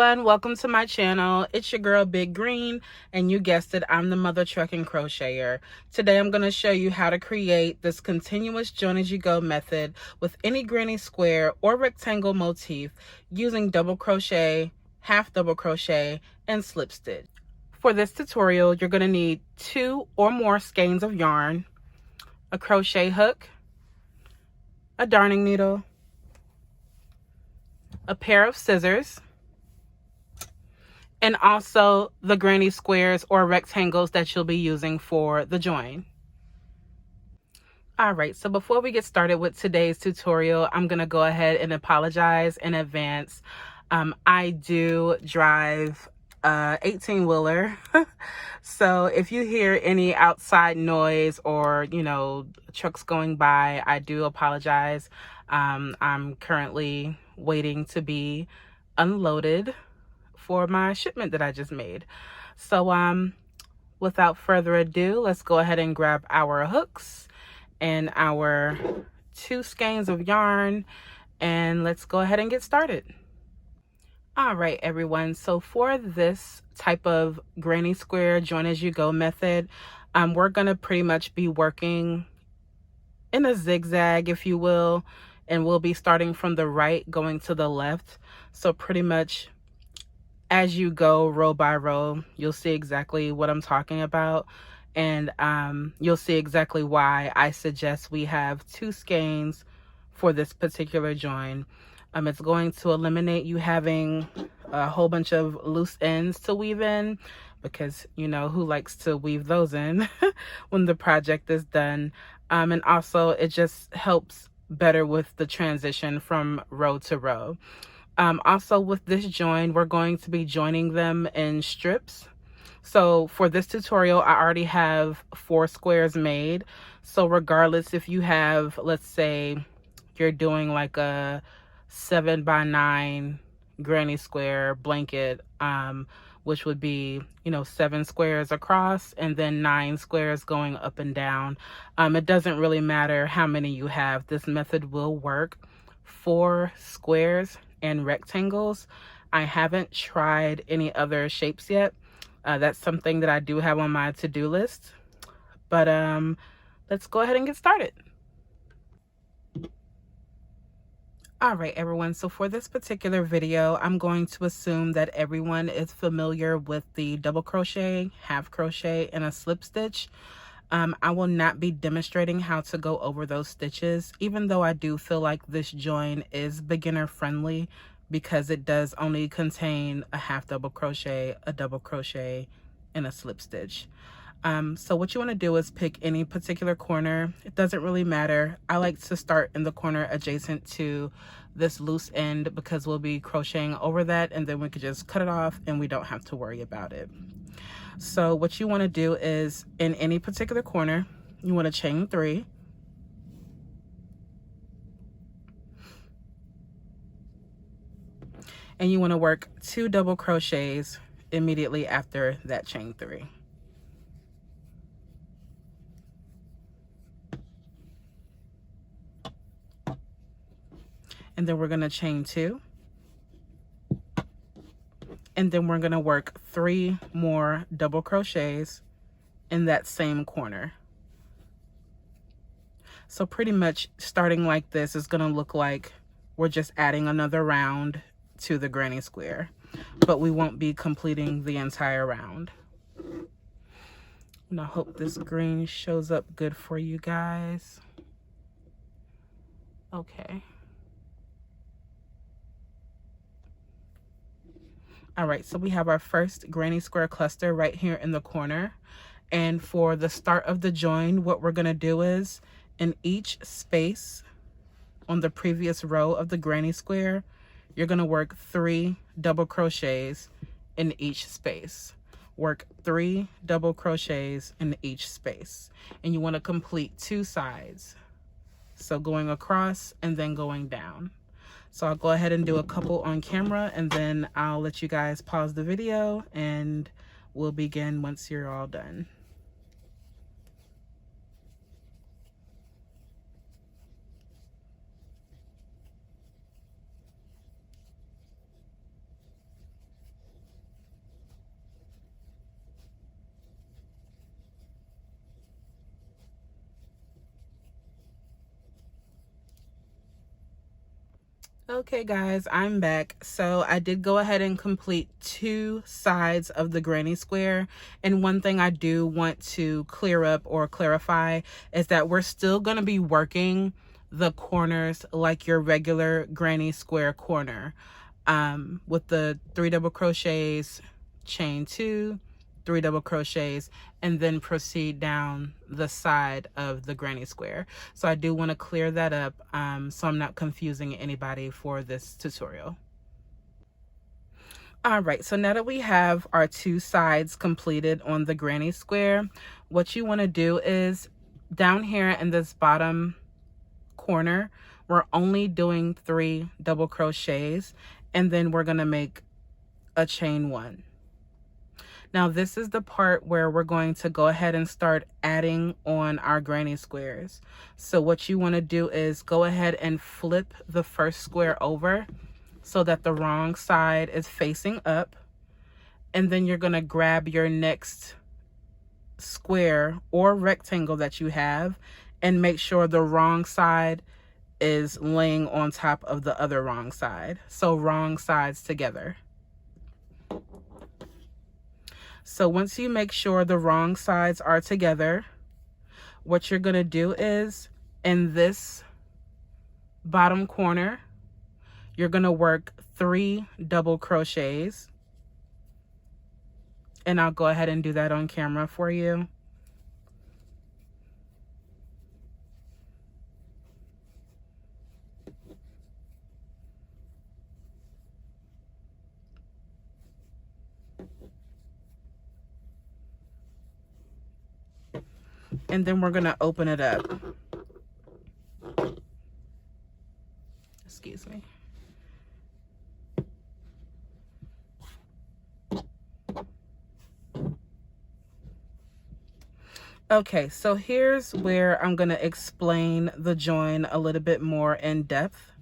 everyone, welcome to my channel. It's your girl Big Green, and you guessed it, I'm the Mother Trucking Crocheter. Today I'm going to show you how to create this continuous join as you go method with any granny square or rectangle motif using double crochet, half double crochet, and slip stitch. For this tutorial, you're going to need 2 or more skeins of yarn, a crochet hook, a darning needle, a pair of scissors, and also the granny squares or rectangles that you'll be using for the join. All right, so before we get started with today's tutorial, I'm gonna go ahead and apologize in advance. I do drive 18-wheeler. So if you hear any outside noise or, trucks going by, I do apologize. I'm currently waiting to be unloaded for my shipment that I just made. So without further ado, let's go ahead and grab our hooks and our 2 skeins of yarn, and let's go ahead and get started. All right, everyone, so for this type of granny square join as you go method, we're gonna pretty much be working in a zigzag, if you will, and we'll be starting from the right going to the left. So pretty much as you go row by row, you'll see exactly what I'm talking about, and you'll see exactly why I suggest we have 2 skeins for this particular join. It's going to eliminate you having a whole bunch of loose ends to weave in, because you know who likes to weave those in when the project is done. And also it just helps better with the transition from row to row. Also with this join, we're going to be joining them in strips. So for this tutorial, I already have 4 squares made. So regardless if you have, let's say you're doing like a 7x9 granny square blanket, which would be, 7 squares across and then 9 squares going up and down. It doesn't really matter how many you have. This method will work for squares and rectangles. I haven't tried any other shapes yet. That's something that I do have on my to-do list. But let's go ahead and get started. All right, everyone, so for this particular video, I'm going to assume that everyone is familiar with the double crochet, half crochet, and a slip stitch. I will not be demonstrating how to go over those stitches, even though I do feel like this join is beginner friendly because it does only contain a half double crochet, a double crochet, and a slip stitch. So what you want to do is pick any particular corner. It doesn't really matter. I like to start in the corner adjacent to this loose end because we'll be crocheting over that, and then we could just cut it off and we don't have to worry about it. So what you want to do is in any particular corner, you want to chain 3. And you want to work 2 double crochets immediately after that chain 3. And then we're going to chain 2. And then we're going to work 3 more double crochets in that same corner. So pretty much starting like this is going to look like we're just adding another round to the granny square, but we won't be completing the entire round. And I hope this green shows up good for you guys. Okay. All right, so we have our first granny square cluster right here in the corner. And for the start of the join, what we're gonna do is in each space on the previous row of the granny square, you're gonna work 3 double crochets in each space. Work 3 double crochets in each space. And you wanna complete 2 sides. So going across and then going down. So I'll go ahead and do a couple on camera, and then I'll let you guys pause the video and we'll begin once you're all done. Okay guys, I'm back. So I did go ahead and complete 2 sides of the granny square. And one thing I do want to clear up or clarify is that we're still going to be working the corners like your regular granny square corner, with the 3 double crochets, chain 2, 3 double crochets, and then proceed down the side of the granny square. So I do want to clear that up, so I'm not confusing anybody for this tutorial. All right, so now that we have our 2 sides completed on the granny square, what you want to do is down here in this bottom corner, we're only doing 3 double crochets, and then we're going to make a chain 1. Now this is the part where we're going to go ahead and start adding on our granny squares. So what you want to do is go ahead and flip the first square over so that the wrong side is facing up. And then you're going to grab your next square or rectangle that you have and make sure the wrong side is laying on top of the other wrong side. So wrong sides together. So once you make sure the wrong sides are together, what you're going to do is in this bottom corner, you're going to work 3 double crochets. And I'll go ahead and do that on camera for you. And then we're going to open it up. Excuse me. Okay, so here's where I'm going to explain the join a little bit more in depth.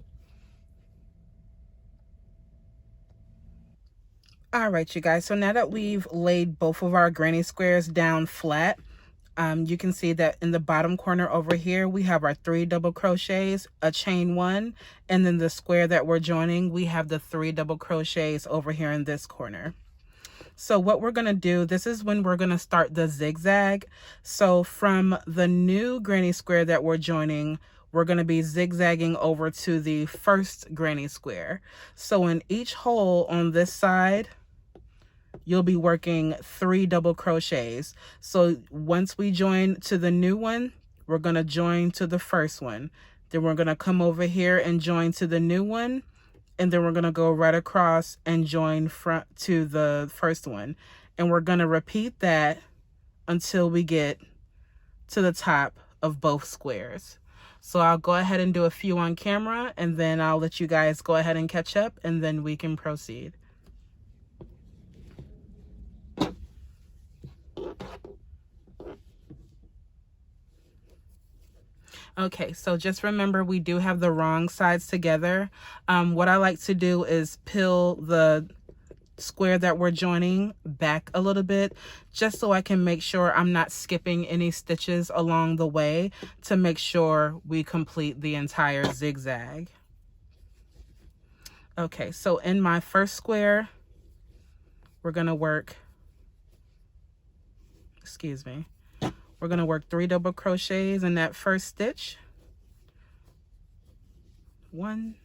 All right, you guys, so now that we've laid both of our granny squares down flat, you can see that in the bottom corner over here, we have our 3 double crochets, a chain 1, and then the square that we're joining, we have the 3 double crochets over here in this corner. So what we're going to do, this is when we're going to start the zigzag. So from the new granny square that we're joining, we're going to be zigzagging over to the first granny square. So in each hole on this side, you'll be working 3 double crochets. So once we join to the new one, we're going to join to the first one. Then we're going to come over here and join to the new one. And then we're going to go right across and join front to the first one. And we're going to repeat that until we get to the top of both squares. So I'll go ahead and do a few on camera, and then I'll let you guys go ahead and catch up, and then we can proceed. Okay, so just remember we do have the wrong sides together. What I like to do is peel the square that we're joining back a little bit, just so I can make sure I'm not skipping any stitches along the way to make sure we complete the entire zigzag. Okay, so in my first square, we're going to work, we're going to work 3 double crochets in that first stitch. 1,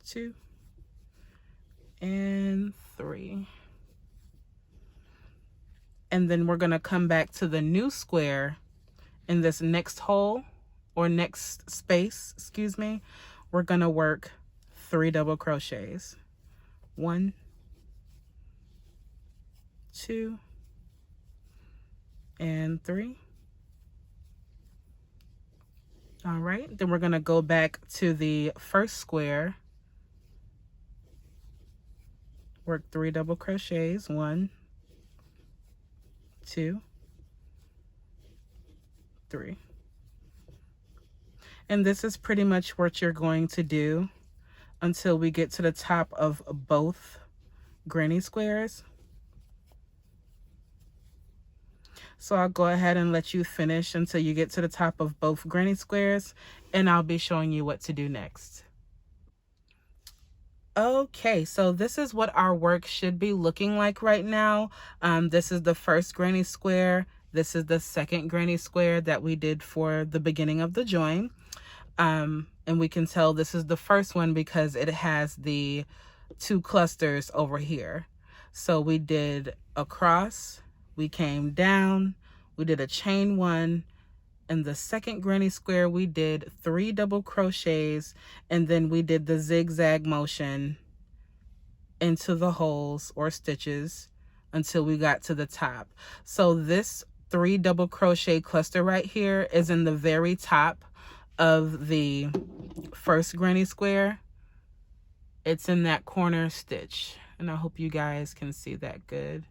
2, and 3. And then we're going to come back to the new square in this next hole or next space, we're going to work 3 double crochets. 1, 2, and 3. All right, then we're going to go back to the first square, work 3 double crochets. 1, 2, 3. And this is pretty much what you're going to do until we get to the top of both granny squares. So I'll go ahead and let you finish until you get to the top of both granny squares, and I'll be showing you what to do next. Okay, so this is what our work should be looking like right now. This is the first granny square. This is the second granny square that we did for the beginning of the join. And we can tell this is the first one because it has the two clusters over here. So we did across, we came down, we did a chain one. In the second granny square, we did 3 double crochets, and then we did the zigzag motion into the holes or stitches until we got to the top. So this 3 double crochet cluster right here is in the very top of the first granny square. It's in that corner stitch, and I hope you guys can see that good.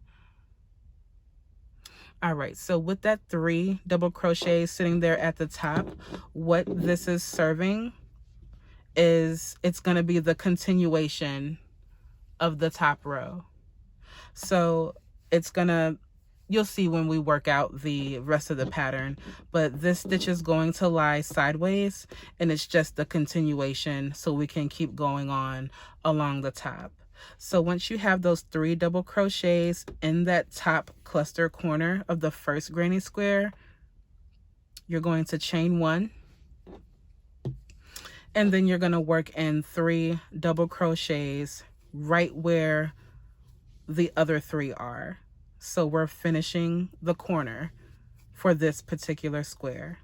All right, so with that 3 double crochets sitting there at the top, what this is serving is it's going to be the continuation of the top row. So it's gonna, you'll see when we work out the rest of the pattern, but this stitch is going to lie sideways, and it's just the continuation so we can keep going on along the top. So once you have those 3 double crochets in that top cluster corner of the first granny square, you're going to chain 1, and then you're going to work in 3 double crochets right where the other 3 are. So we're finishing the corner for this particular square.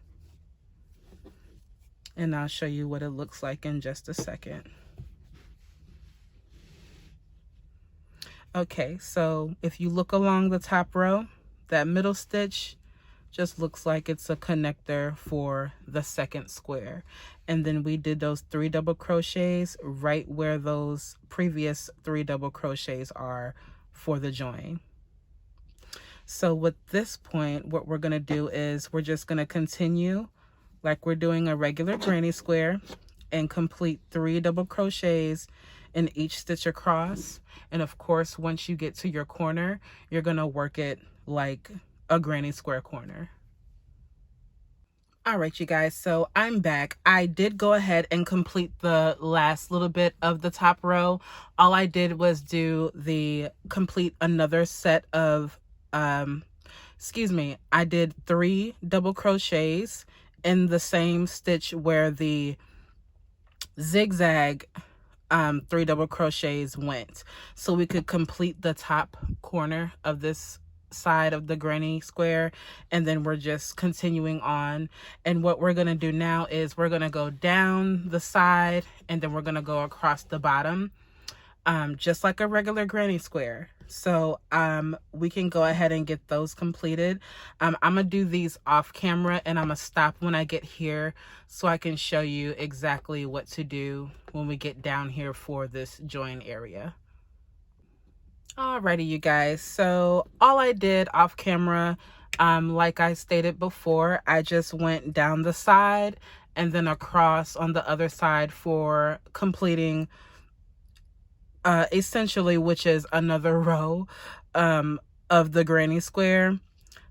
And I'll show you what it looks like in just a second. Okay, so if you look along the top row, that middle stitch just looks like it's a connector for the second square. And then we did those 3 double crochets right where those previous 3 double crochets are for the join. So with this point, what we're going to do is we're just going to continue like we're doing a regular granny square and complete 3 double crochets in each stitch across. And of course, once you get to your corner, you're going to work it like a granny square corner. All right, you guys, so I'm back. I did go ahead and complete the last little bit of the top row. All I did was complete another set of, I did 3 double crochets in the same stitch where the zigzag 3 double crochets went, so we could complete the top corner of this side of the granny square. And then we're just continuing on, and what we're going to do now is we're going to go down the side, and then we're going to go across the bottom, just like a regular granny square. So we can go ahead and get those completed. I'm gonna do these off camera, and I'm gonna stop when I get here so I can show you exactly what to do when we get down here for this join area. Alrighty, you guys, so all I did off camera, like I stated before, I just went down the side and then across on the other side for completing essentially, which is another row of the granny square.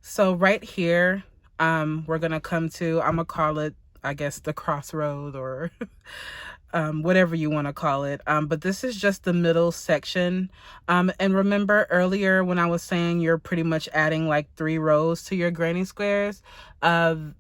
So right here, we're gonna come to, I'm gonna call it, I guess, the crossroad, or whatever you want to call it. But this is just the middle section. And remember earlier when I was saying you're pretty much adding like 3 rows to your granny squares,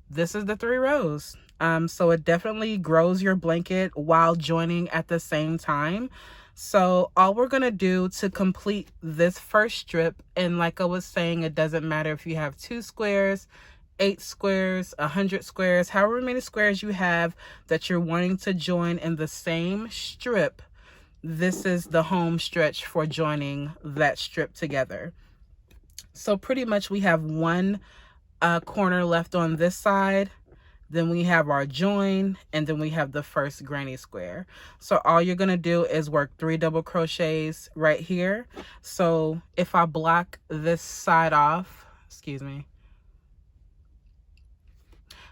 this is the 3 rows. So it definitely grows your blanket while joining at the same time. So all we're going to do to complete this first strip, and like I was saying, it doesn't matter if you have 2 squares, 8 squares, 100 squares, however many squares you have that you're wanting to join in the same strip, this is the home stretch for joining that strip together. So pretty much we have 1 corner left on this side. Then we have our join, and then we have the first granny square. So all you're going to do is work 3 double crochets right here. So if I block this side off,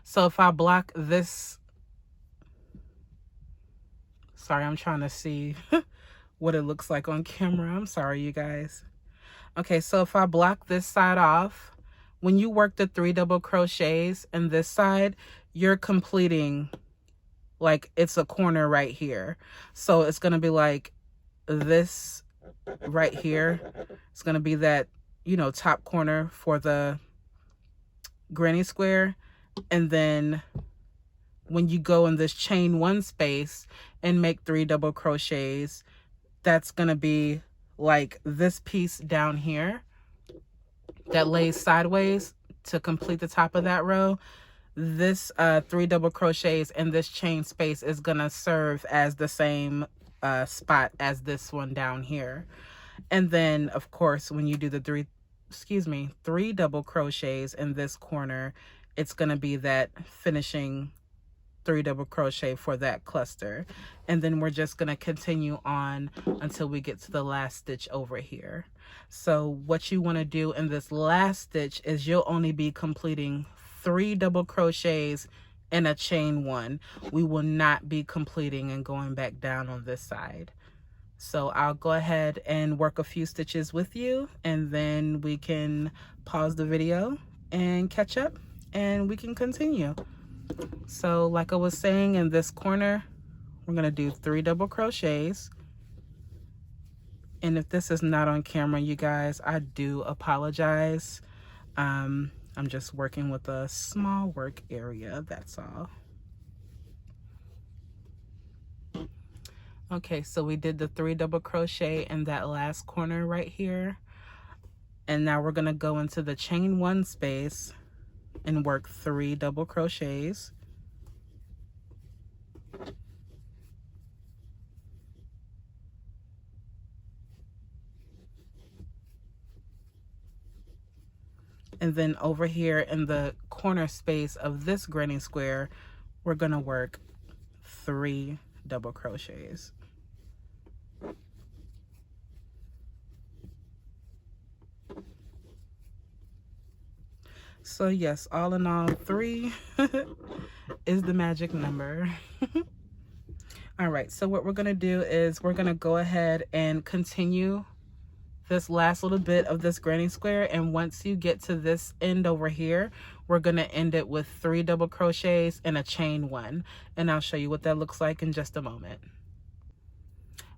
so if I block this, sorry, I'm trying to see what it looks like on camera. I'm sorry, you guys. Okay, so if I block this side off, when you work the 3 double crochets in this side, you're completing, like, it's a corner right here. So it's going to be like this right here is going to be that, you know, top corner for the granny square. And then when you go in this chain 1 space and make 3 double crochets, that's going to be like this piece down here that lays sideways to complete the top of that row. This 3 double crochets in this chain space is going to serve as the same spot as this one down here. And then of course, when you do the 3 double crochets in this corner, it's going to be that finishing 3 double crochet for that cluster. And then we're just going to continue on until we get to the last stitch over here. So what you want to do in this last stitch is you'll only be completing 3 double crochets in a chain 1. We will not be completing and going back down on this side. So I'll go ahead and work a few stitches with you, and then we can pause the video and catch up and we can continue. So like I was saying, in this corner, we're going to do 3 double crochets. And if this is not on camera, you guys, I do apologize. I'm just working with a small work area, that's all. Okay, so we did the 3 double crochet in that last corner right here. And now we're going to go into the chain 1 space and work 3 double crochets. And then over here in the corner space of this granny square, we're going to work 3 double crochets. So yes, all in all, 3 is the magic number. All right, so what we're going to do is we're going to go ahead and continue this last little bit of this granny square, and once you get to this end over here, we're going to end it with 3 double crochets and a chain 1, and I'll show you what that looks like in just a moment.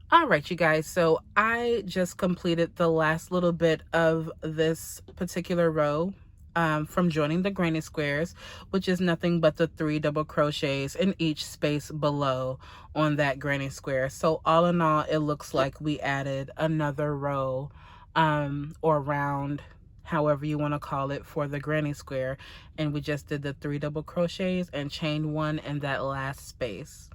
All right, you guys, so I just completed the last little bit of this particular row from joining the granny squares, which is nothing but the 3 double crochets in each space below on that granny square. So all in all, it looks like we added another row or round, however you want to call it, for the granny square, and we just did the 3 double crochets and chain 1 in that last space.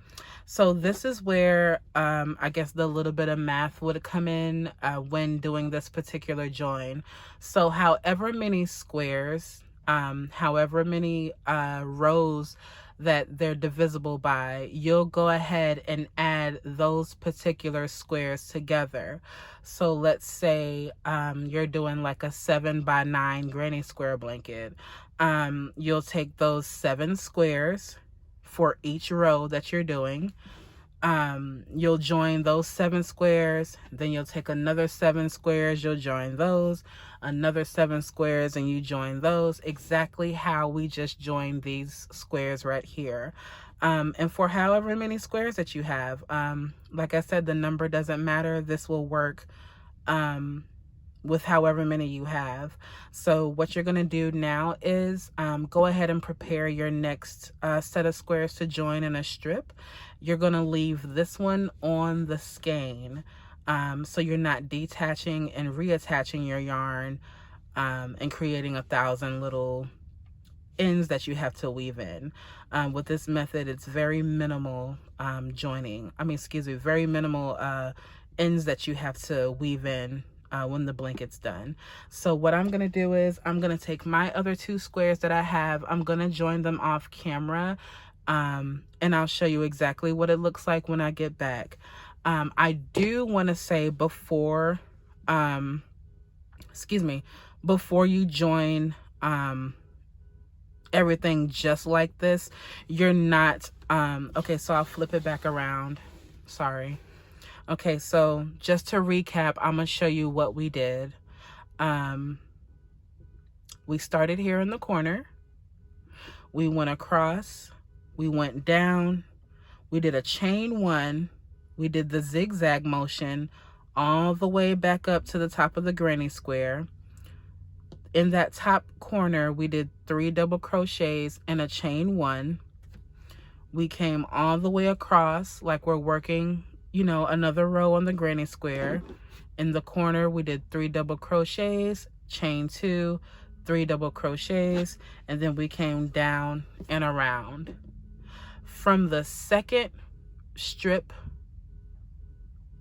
So this is where I guess the little bit of math would come in when doing this particular join. So however many squares, however many rows that they're divisible by, you'll go ahead and add those particular squares together. So let's say you're doing like a 7x9 granny square blanket. You'll take those 7 squares for each row that you're doing. You'll join those 7 squares, then you'll take another 7 squares, you'll join those, another 7 squares, and you join those, exactly how we just joined these squares right here. And for however many squares that you have, like I said, the number doesn't matter. This will work with however many you have. So what you're going to do now is go ahead and prepare your next set of squares to join in a strip. You're going to leave this one on the skein, so you're not detaching and reattaching your yarn and creating 1,000 little ends that you have to weave in. With this method, it's very minimal very minimal ends that you have to weave in when the blanket's done. So what I'm going to do is I'm going to take my other 2 squares that I have, I'm going to join them off camera, and I'll show you exactly what it looks like when I get back. I do want to say before you join everything just like this, you're not okay, so I'll flip it back around, sorry. Okay, so just to recap, I'm going to show you what we did. We started here in the corner. We went across. We went down. We did a chain 1 we did the zigzag motion all the way back up to the top of the granny square. In that top corner, we did 3 double crochets and a chain 1. We came all the way across like we're working, you know, another row on the granny square. In the corner, we did 3 double crochets, chain 2, 3 double crochets, and then we came down and around. From the second strip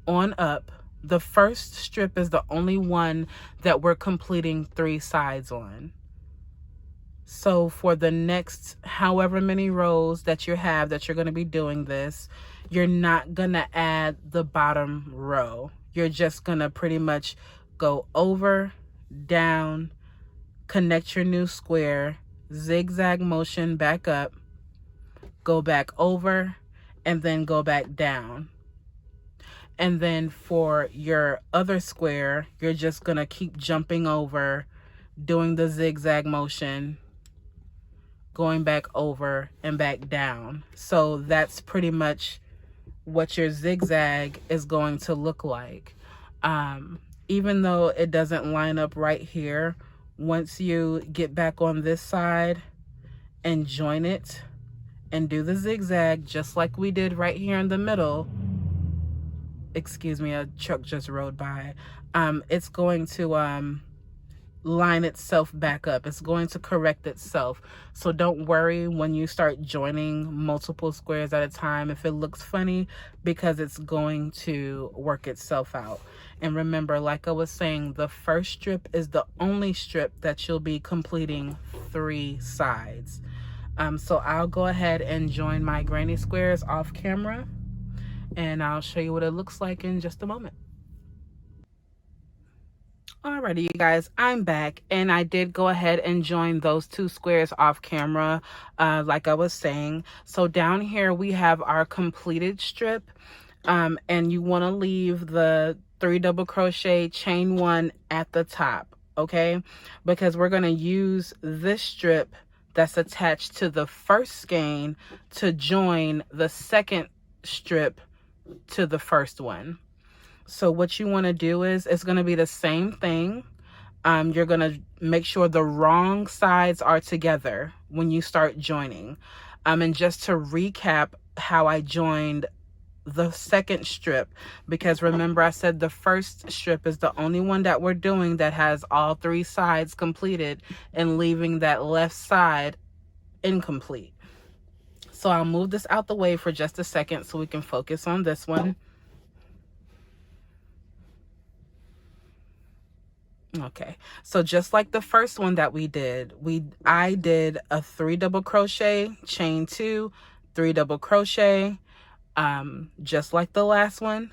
on up, the first strip is the only one that we're completing 3 sides on. So for the next however many rows that you have that you're going to be doing this, you're not going to add the bottom row. You're just going to pretty much go over, down, connect your new square, zigzag motion back up, go back over, and then go back down. And then for your other square, you're just going to keep jumping over, doing the zigzag motion, going back over and back down. So that's pretty much what your zigzag is going to look like. Even though it doesn't line up right here, once you get back on this side and join it and do the zigzag just like we did right here in the middle, excuse me, a truck just rode by, it's going to line itself back up. It's going to correct itself. So don't worry when you start joining multiple squares at a time if it looks funny, because it's going to work itself out. And remember, like I was saying, the first strip is the only strip that you'll be completing 3 sides. So I'll go ahead and join my granny squares off camera, and I'll show you what it looks like in just a moment. Alrighty, you guys, I'm back, and I did go ahead and join those 2 squares off camera, like I was saying. So down here we have our completed strip, and you want to leave the 3 double crochet, chain 1 at the top, okay? Because we're going to use this strip that's attached to the first skein to join the second strip to the first one. So what you want to do is, it's going to be the same thing. You're going to make sure the wrong sides are together when you start joining. And just to recap how I joined the second strip, because remember I said the first strip is the only one that we're doing that has all 3 sides completed and leaving that left side incomplete. So I'll move this out the way for just a second so we can focus on this one. Okay, so just like the first one that we did, I did a 3 double crochet, chain 2, 3 double crochet, just like the last one.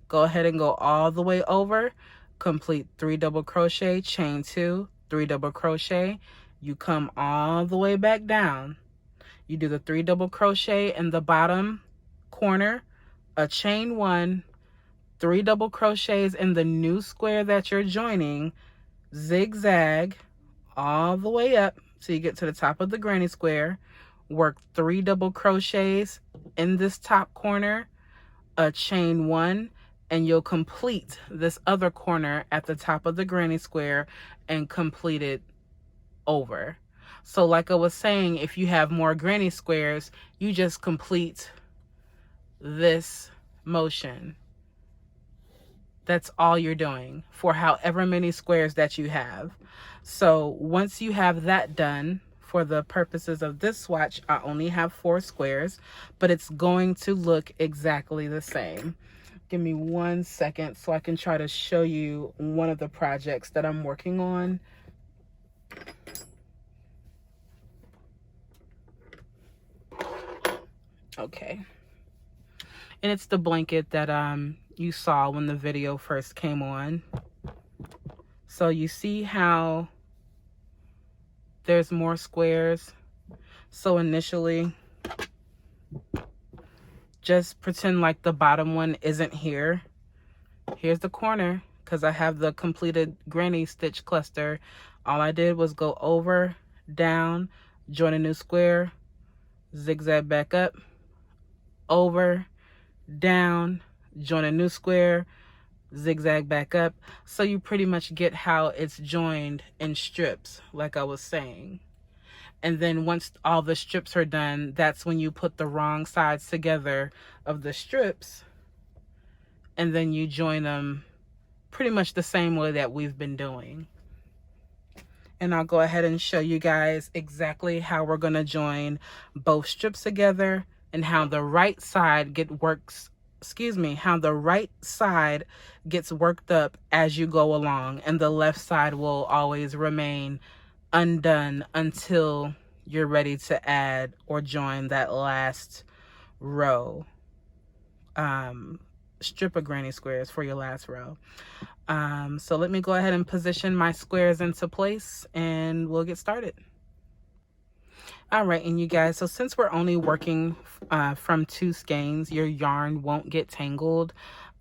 Go ahead and go all the way over, complete 3 double crochet, chain 2, 3 double crochet. You come all the way back down. You do the 3 double crochet in the bottom corner, a chain 1, 3 double crochets in the new square that you're joining, zigzag all the way up so you get to the top of the granny square, work 3 double crochets in this top corner, a chain 1, and you'll complete this other corner at the top of the granny square and complete it over. So like I was saying, if you have more granny squares, you just complete this motion. That's all you're doing for however many squares that you have. So once you have that done, for the purposes of this swatch, I only have 4 squares, but it's going to look exactly the same. Give me 1 second so I can try to show you one of the projects that I'm working on. Okay. And it's the blanket that you saw when the video first came on. So you see how there's more squares. So initially, just pretend like the bottom one isn't here. Here's the corner, because I have the completed granny stitch cluster. All I did was go over, down, join a new square, zigzag back up, over, down, join a new square, zigzag back up. So you pretty much get how it's joined in strips, like I was saying. And then once all the strips are done, that's when you put the wrong sides together of the strips, and then you join them pretty much the same way that we've been doing. And I'll go ahead and show you guys exactly how we're going to join both strips together and how the right side how the right side gets worked up as you go along, and the left side will always remain undone until you're ready to add or join that last row strip of granny squares for your last row. So let me go ahead and position my squares into place and we'll get started. All right, and you guys, so since we're only working from 2 skeins, your yarn won't get tangled.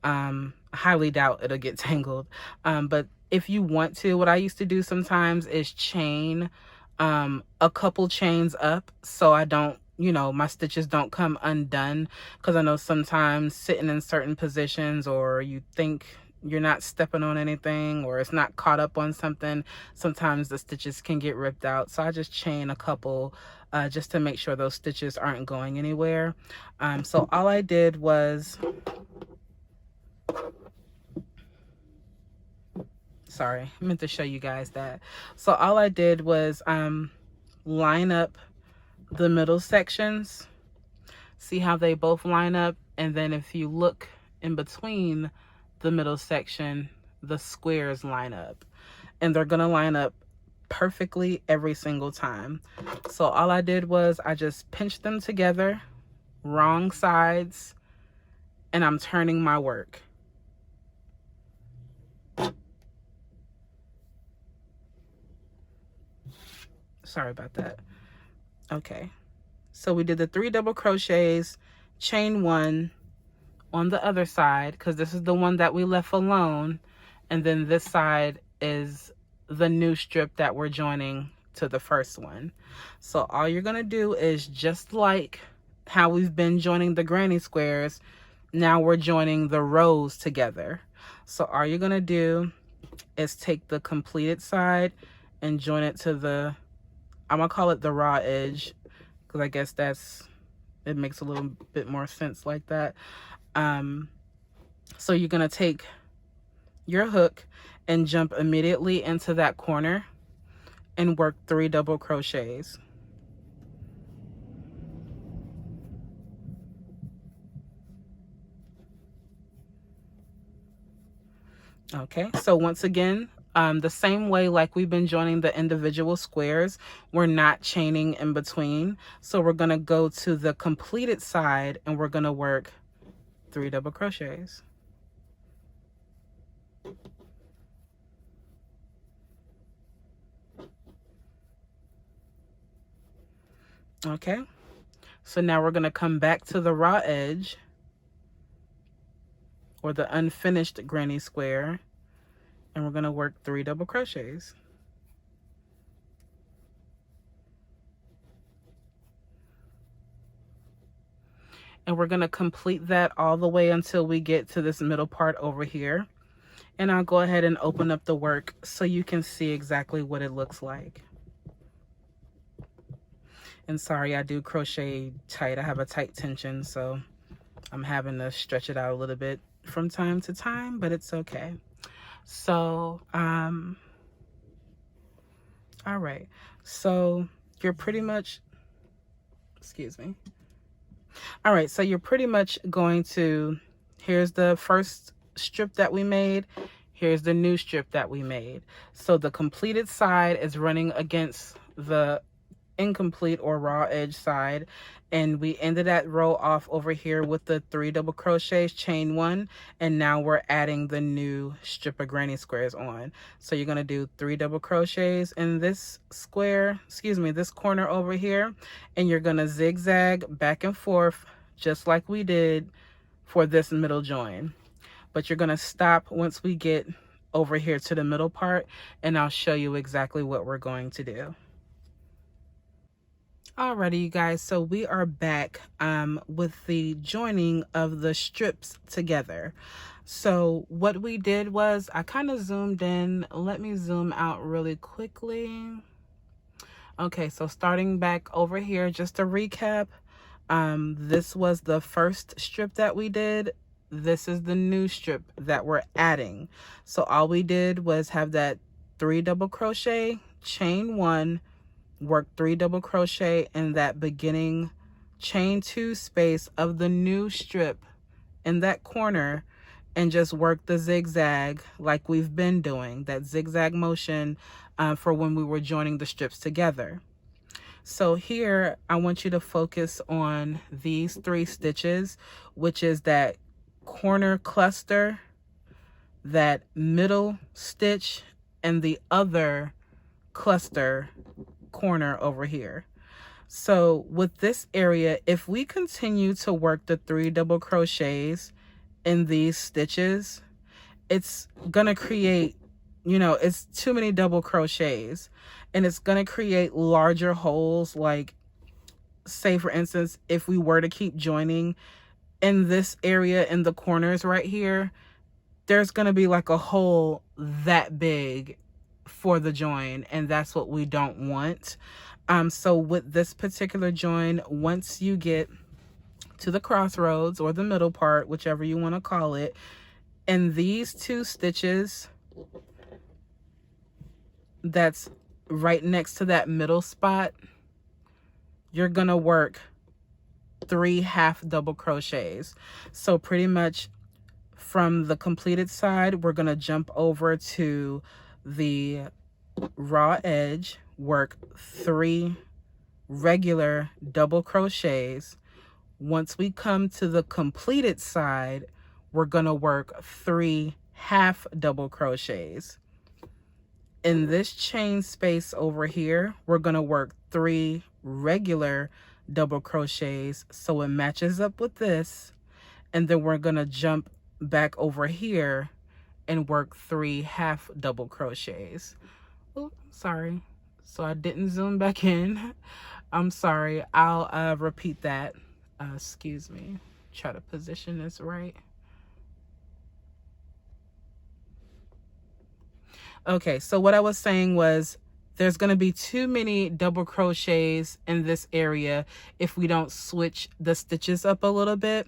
I highly doubt it'll get tangled. But if you want to, what I used to do sometimes is chain a couple chains up so I don't, my stitches don't come undone, because I know sometimes sitting in certain positions, or you think you're not stepping on anything, or it's not caught up on something, sometimes the stitches can get ripped out. So I just chain a couple just to make sure those stitches aren't going anywhere. So all I did was, sorry, I meant to show you guys that. So all I did was line up the middle sections. See how they both line up? And then if you look in between the middle section, the squares line up, and they're gonna line up perfectly every single time. So all I did was I just pinched them together, wrong sides, and I'm turning my work. Sorry about that. Okay, so we did the 3 double crochets, chain 1 on the other side, because this is the one that we left alone, and then this side is the new strip that we're joining to the first one. So all you're gonna do is, just like how we've been joining the granny squares, now we're joining the rows together. So all you're gonna do is take the completed side and join it to the, I'm gonna call it the raw edge, because I guess it makes a little bit more sense like that. So you're gonna take your hook and jump immediately into that corner and work 3 double crochets. Okay, so once again, the same way like we've been joining the individual squares, we're not chaining in between. So we're gonna go to the completed side and we're gonna work 3 double crochets. Okay, so now we're gonna come back to the raw edge, or the unfinished granny square, and we're gonna work 3 double crochets. And we're gonna complete that all the way until we get to this middle part over here. And I'll go ahead and open up the work so you can see exactly what it looks like. And sorry, I do crochet tight. I have a tight tension, so I'm having to stretch it out a little bit from time to time, but it's okay. So, all right. So you're pretty much, excuse me. All right, so you're pretty much going to, here's the first strip that we made, here's the new strip that we made. So the completed side is running against the incomplete or raw edge side, and we ended that row off over here with the 3 double crochets, chain 1, and now we're adding the new strip of granny squares on. So you're going to do 3 double crochets in this square, this corner over here, and you're going to zigzag back and forth just like we did for this middle join. But you're going to stop once we get over here to the middle part, and I'll show you exactly what we're going to do. Alrighty, you guys, so we are back with the joining of the strips together. So what we did was I kind of zoomed in. Let me zoom out really quickly. Okay, so starting back over here, just to recap, this was the first strip that we did. This is the new strip that we're adding. So all we did was have that 3 double crochet, chain 1, work 3 double crochet in that beginning chain 2 space of the new strip in that corner, and just work the zigzag like we've been doing, that zigzag motion for when we were joining the strips together. So here I want you to focus on these 3 stitches, which is that corner cluster, that middle stitch, and the other cluster corner over here. So with this area, if we continue to work the 3 double crochets in these stitches, it's gonna create, it's too many double crochets, and it's gonna create larger holes. Like, say for instance, if we were to keep joining in this area in the corners right here, there's gonna be like a hole that big for the join, and that's what we don't want. So with this particular join, once you get to the crossroads or the middle part, whichever you want to call it, and these 2 stitches that's right next to that middle spot, you're gonna work 3 half double crochets. So pretty much from the completed side, we're gonna jump over to the raw edge, work 3 regular double crochets. Once we come to the completed side, we're gonna work 3 half double crochets. In this chain space over here, we're gonna work 3 regular double crochets so it matches up with this, and then we're gonna jump back over here and work 3 half double crochets. Oh, sorry. So I didn't zoom back in. I'm sorry. I'll repeat that. Excuse me. Try to position this right. Okay, so what I was saying was there's going to be too many double crochets in this area if we don't switch the stitches up a little bit.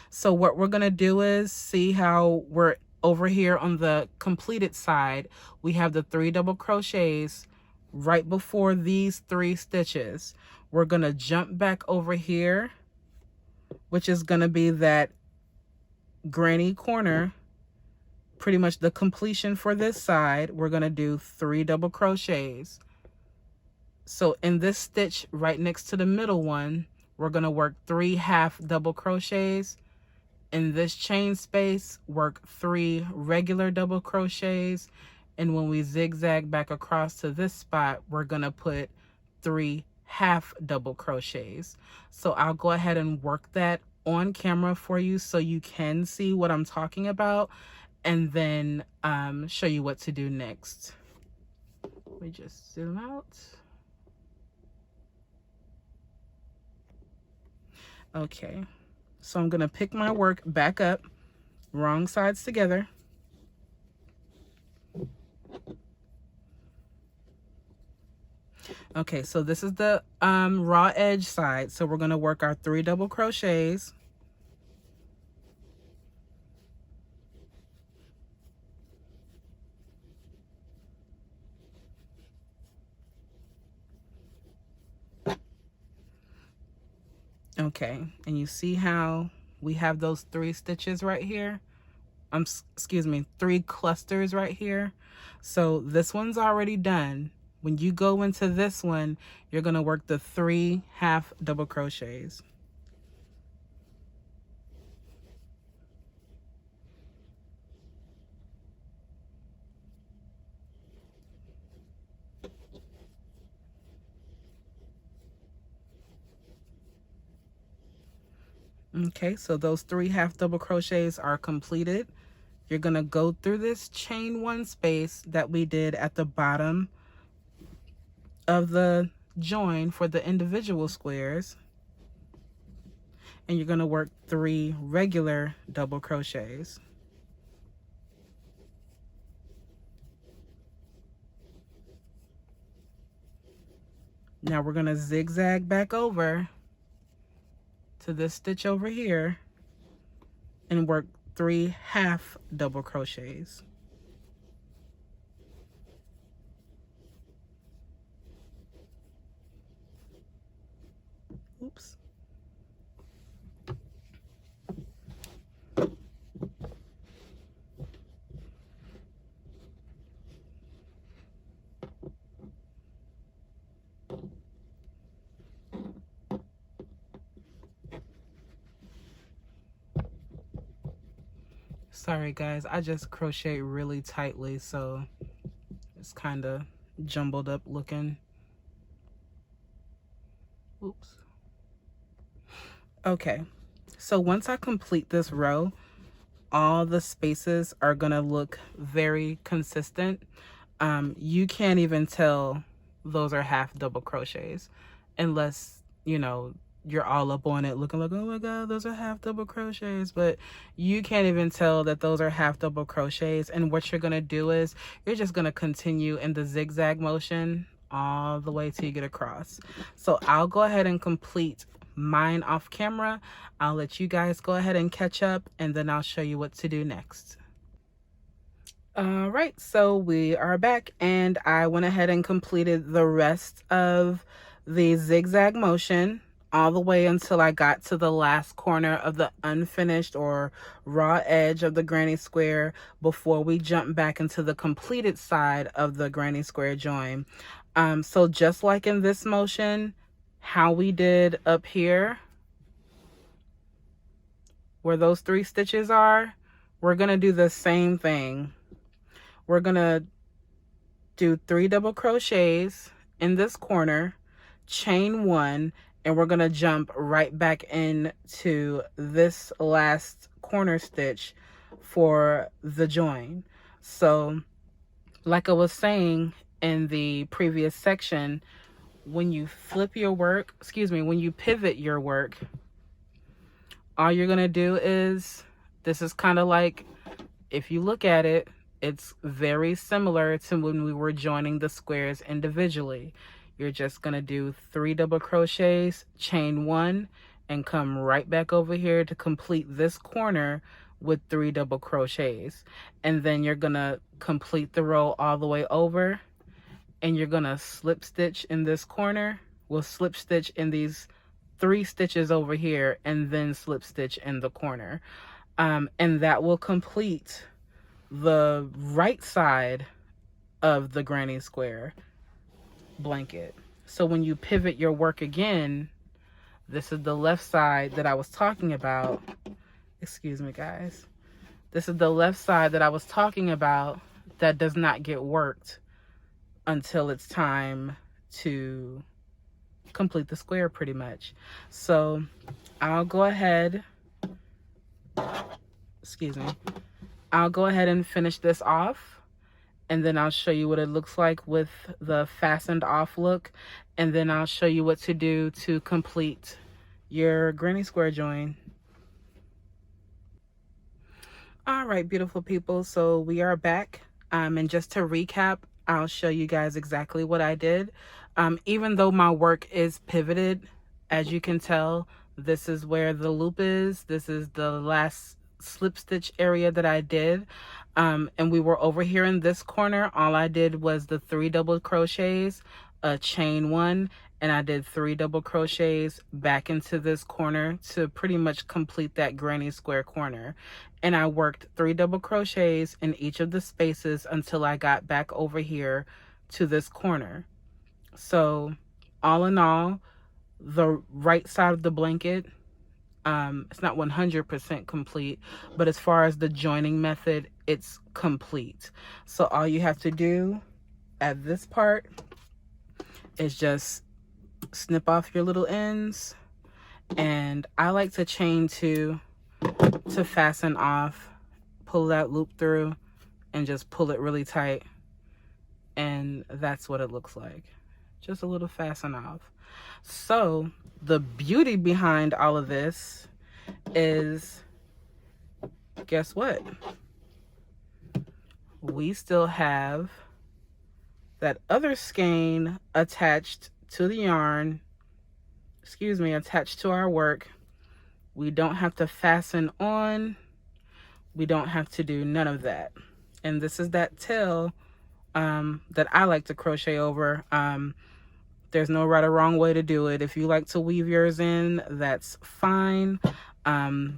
So what we're going to do is, see how we're over here on the completed side, we have the 3 double crochets right before these 3 stitches. We're going to jump back over here, which is going to be that granny corner, pretty much the completion for this side. We're going to do 3 double crochets. So in this stitch right next to the middle one, we're going to work 3 half double crochets. In this chain space, work 3 regular double crochets, and when we zigzag back across to this spot, we're gonna put 3 half double crochets. So I'll go ahead and work that on camera for you so you can see what I'm talking about, and then show you what to do next. Let me just zoom out. Okay. So I'm going to pick my work back up, wrong sides together. Okay, so this is the raw edge side. So we're going to work our 3 double crochets. Okay, and you see how we have those 3 stitches right here? Excuse me, 3 clusters right here. So this one's already done. When you go into this one, you're gonna work the 3 half double crochets. Okay, so those 3 half double crochets are completed. You're gonna go through this chain 1 space that we did at the bottom of the join for the individual squares, and you're going to work 3 regular double crochets. Now we're going to zigzag back over to this stitch over here and work 3 half double crochets. Oops. Sorry guys, I just crochet really tightly, so it's kind of jumbled up looking. Oops. Okay, so once I complete this row, all the spaces are gonna look very consistent. You can't even tell those are half double crochets unless, you know, you're all up on it looking like, oh my god, those are half double crochets, but you can't even tell that those are half double crochets. And what you're gonna do is you're just gonna continue in the zigzag motion all the way till you get across. So I'll go ahead and complete mine off camera. I'll let you guys go ahead and catch up, and then I'll show you what to do next. All right, so we are back, and I went ahead and completed the rest of the zigzag motion all the way until I got to the last corner of the unfinished or raw edge of the granny square before we jump back into the completed side of the granny square join. So just like in this motion, how we did up here, where those 3 stitches are, we're gonna do the same thing. We're gonna do 3 double crochets in this corner, chain 1, and we're gonna jump right back into this last corner stitch for the join. So like I was saying in the previous section, when you flip your work, when you pivot your work, all you're gonna do is, this is kind of like, if you look at it, it's very similar to when we were joining the squares individually. You're just gonna do 3 double crochets, chain 1, and come right back over here to complete this corner with 3 double crochets. And then you're gonna complete the row all the way over, and you're gonna slip stitch in this corner. We'll slip stitch in these 3 stitches over here, and then slip stitch in the corner. And that will complete the right side of the granny square blanket. So when you pivot your work again, this is the left side that I was talking about. Excuse me guys. This is the left side that I was talking about that does not get worked until it's time to complete the square pretty much. So I'll go ahead, I'll go ahead and finish this off, and then I'll show you what it looks like with the fastened off look, and then I'll show you what to do to complete your granny square join. All right, beautiful people, so we are back, and just to recap, I'll show you guys exactly what I did. Even though my work is pivoted, as you can tell, this is where the loop is. This is the last slip stitch area that I did. And we were over here in this corner. All I did was the 3 double crochets, a chain 1, and I did 3 double crochets back into this corner to pretty much complete that granny square corner. And I worked 3 double crochets in each of the spaces until I got back over here to this corner. So all in all, the right side of the blanket, it's not 100% complete, but as far as the joining method, it's complete. So all you have to do at this part is just snip off your little ends, and I like to chain 2 to fasten off, pull that loop through, and just pull it really tight, and that's what it looks like. just a little fasten off. So the beauty behind all of this is, guess what? We still have that other skein attached to the yarn, attached to our work. We don't have to fasten on. We don't have to do none of that. And this is that tail that I like to crochet over. There's no right or wrong way to do it. If you like to weave yours in, that's fine.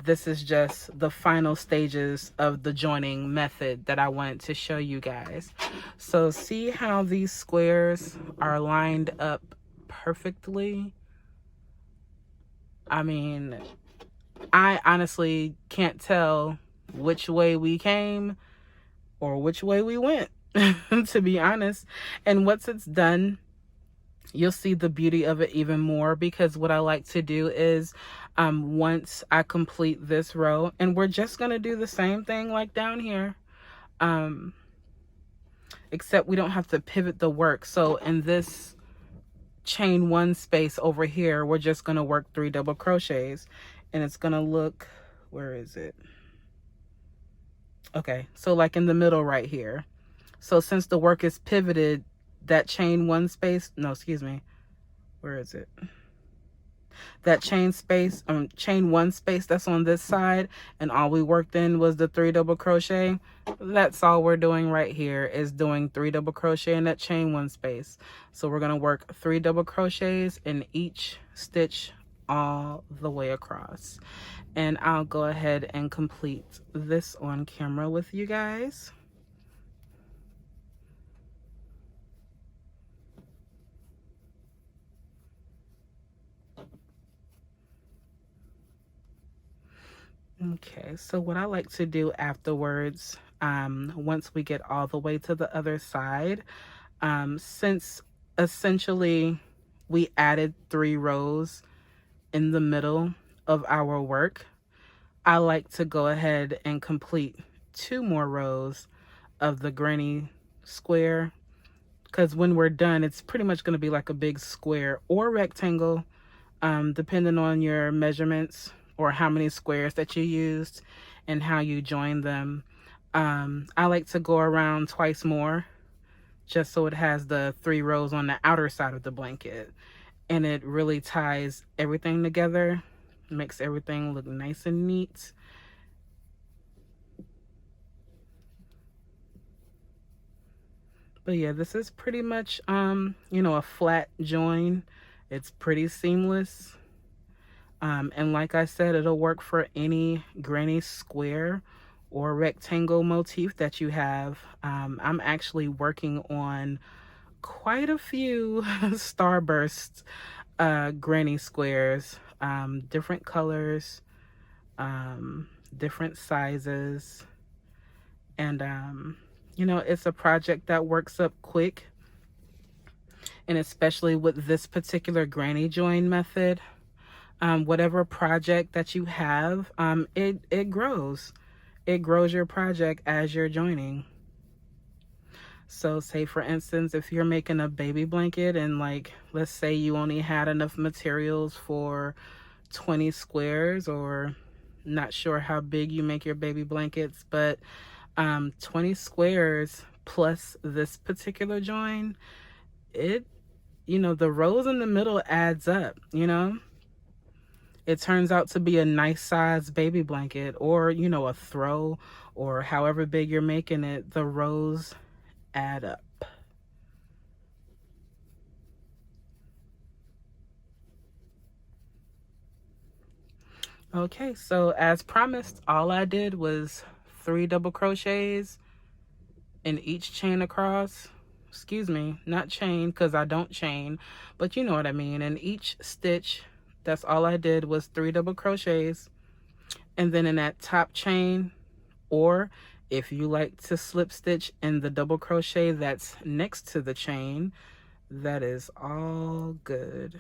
This is just the final stages of the joining method that I wanted to show you guys. So see how these squares are lined up perfectly? I mean, I honestly can't tell which way we came or which way we went, to be honest. And once it's done, you'll see the beauty of it even more, because what I like to do is once I complete this row, and we're just going to do the same thing like down here, except we don't have to pivot the work. So in this chain one space over here, we're just going to work 3 double crochets, and it's going to look, where is it? Okay, so like in the middle right here. So since the work is pivoted, that chain one space, no, excuse me, where is it? That chain one space that's on this side, and all we worked in was the 3 double crochet. That's all we're doing right here, is doing 3 double crochet in that chain one space. So we're going to work 3 double crochets in each stitch all the way across. And I'll go ahead and complete this on camera with you guys. Okay, so what I like to do afterwards, once we get all the way to the other side, since essentially we added 3 rows in the middle of our work, I like to go ahead and complete 2 more rows of the granny square, because when we're done, it's pretty much going to be like a big square or rectangle, depending on your measurements or how many squares that you used and how you join them. I like to go around twice more, just so it has the 3 rows on the outer side of the blanket, and it really ties everything together, makes everything look nice and neat. But yeah, this is pretty much a flat join. It's pretty seamless. And like I said, it'll work for any granny square or rectangle motif that you have. I'm actually working on quite a few starburst granny squares, different colors, different sizes. And, it's a project that works up quick. And especially with this particular granny join method, whatever project that you have, it grows. It grows your project as you're joining. So say for instance, if you're making a baby blanket and let's say you only had enough materials for 20 squares, or not sure how big you make your baby blankets, but 20 squares plus this particular join, the rows in the middle adds up, It turns out to be a nice size baby blanket, or, a throw, or however big you're making it, the rows add up. Okay, so as promised, all I did was 3 double crochets in each chain across. Excuse me, not chain, because I don't chain, but you know what I mean. In each stitch, that's all I did was 3 double crochets. And then in that top chain, or if you like to slip stitch in the double crochet that's next to the chain, that is all good.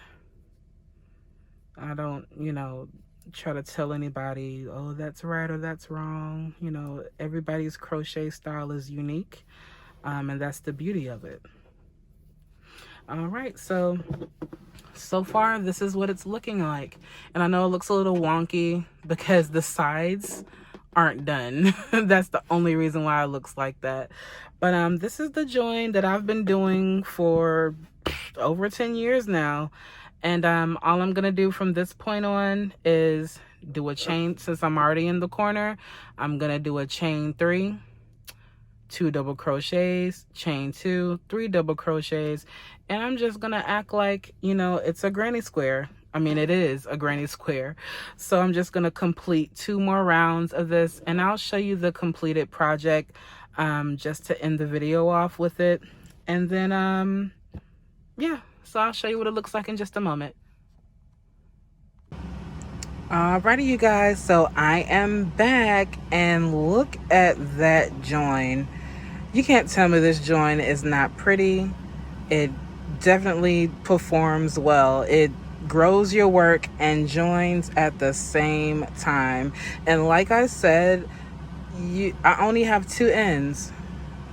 I don't, try to tell anybody, oh, that's right or that's wrong. Everybody's crochet style is unique, and that's the beauty of it. All right, so far this is what it's looking like. And I know it looks a little wonky because the sides aren't done. That's the only reason why it looks like that. But this is the join that I've been doing for over 10 years now. And all I'm gonna do from this point on is do a chain. Since I'm already in the corner, I'm gonna do a chain 3, 2 double crochets, chain 2, 3 double crochets, and I'm just gonna act like, you know, it's a granny square. I mean, it is a granny square. So I'm just gonna complete 2 more rounds of this, and I'll show you the completed project just to end the video off with it. And then yeah, so I'll show you what it looks like in just a moment. Alrighty, you guys, so I am back, and look at that join. You can't tell me this join is not pretty. It definitely performs well. It grows your work and joins at the same time. And like I said, I only have 2 ends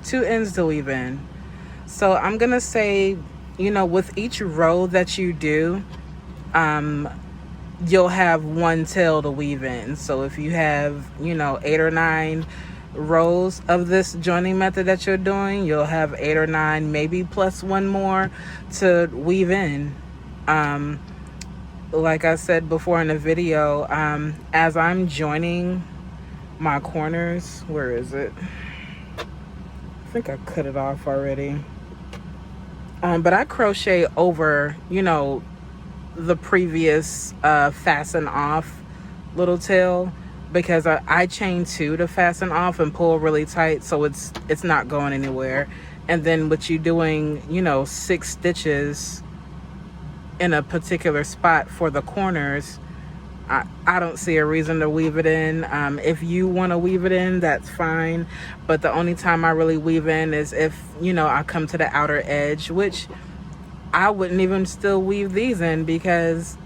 to weave in. So I'm gonna say, you know, with each row that you do, you'll have 1 tail to weave in. So if you have, you know, 8 or 9 rows of this joining method that you're doing, you'll have 8 or 9, maybe plus 1 more to weave in. Like I said before in the video, as I'm joining my corners, where is it? I think I cut it off already. But I crochet over, you know, the previous fasten off little tail, because I chain 2 to fasten off and pull really tight, so it's not going anywhere. And then with you doing, you know, 6 stitches in a particular spot for the corners, I don't see a reason to weave it in. If you want to weave it in, that's fine, but the only time I really weave in is if, you know, I come to the outer edge, which I wouldn't even still weave these in, because,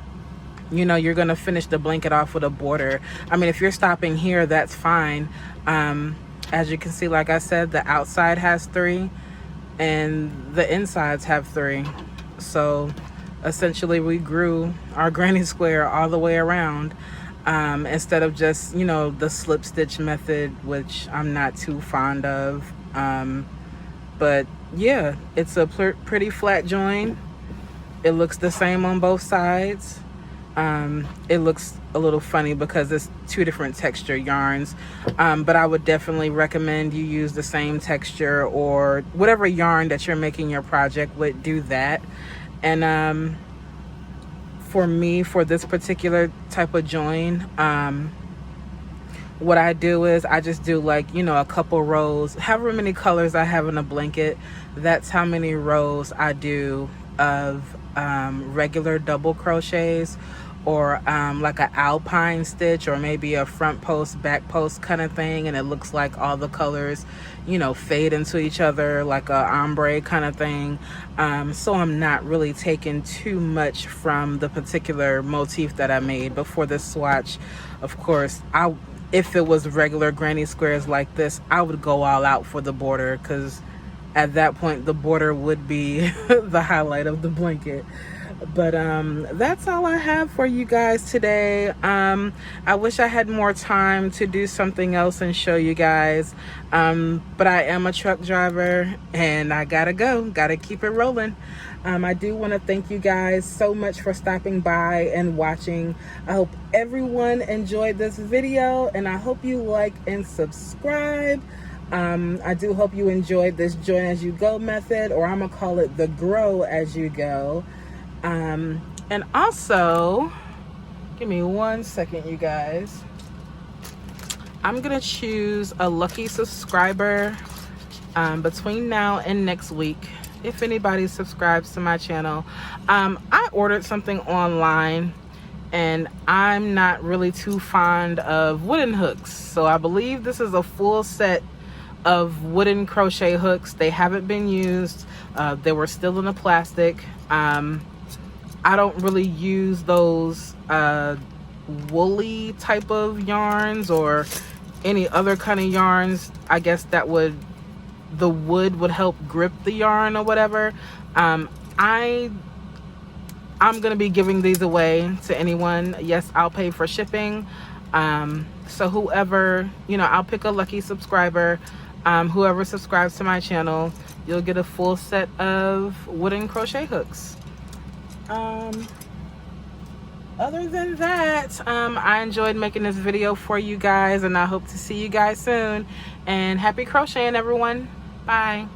you know, you're gonna finish the blanket off with a border. I mean, if you're stopping here, that's fine. As you can see, like I said, the outside has 3 and the insides have 3. So essentially we grew our granny square all the way around, instead of just, you know, the slip stitch method, which I'm not too fond of. But yeah, it's a pretty flat join. It looks the same on both sides. It looks a little funny because it's 2 different texture yarns, but I would definitely recommend you use the same texture, or whatever yarn that you're making your project with, do that. And for me, for this particular type of join, what I do is I just do, like, you know, a couple rows, however many colors I have in a blanket, that's how many rows I do of regular double crochets, or like an alpine stitch, or maybe a front post back post kind of thing, and it looks like all the colors, you know, fade into each other, like a ombre kind of thing. So I'm not really taking too much from the particular motif that I made. But for this swatch, of course, if it was regular granny squares like this, I would go all out for the border, because at that point the border would be the highlight of the blanket. But that's all I have for you guys today. I wish I had more time to do something else and show you guys, but I am a truck driver and I gotta keep it rolling. I do want to thank you guys so much for stopping by and watching. I hope everyone enjoyed this video, and I hope you like and subscribe. I do hope you enjoyed this join as you go method, or I'm gonna call it the grow as you go. And also, give me 1 second, you guys. I'm gonna choose a lucky subscriber between now and next week, if anybody subscribes to my channel. I ordered something online, and I'm not really too fond of wooden hooks, so I believe this is a full set of wooden crochet hooks. They haven't been used. They were still in the plastic. I don't really use those woolly type of yarns, or any other kind of yarns, I guess, that the wood would help grip the yarn or whatever. I'm gonna be giving these away to anyone. Yes, I'll pay for shipping. So whoever, I'll pick a lucky subscriber. Whoever subscribes to my channel, you'll get a full set of wooden crochet hooks. Other than that, I enjoyed making this video for you guys, and I hope to see you guys soon. And happy crocheting, everyone. Bye.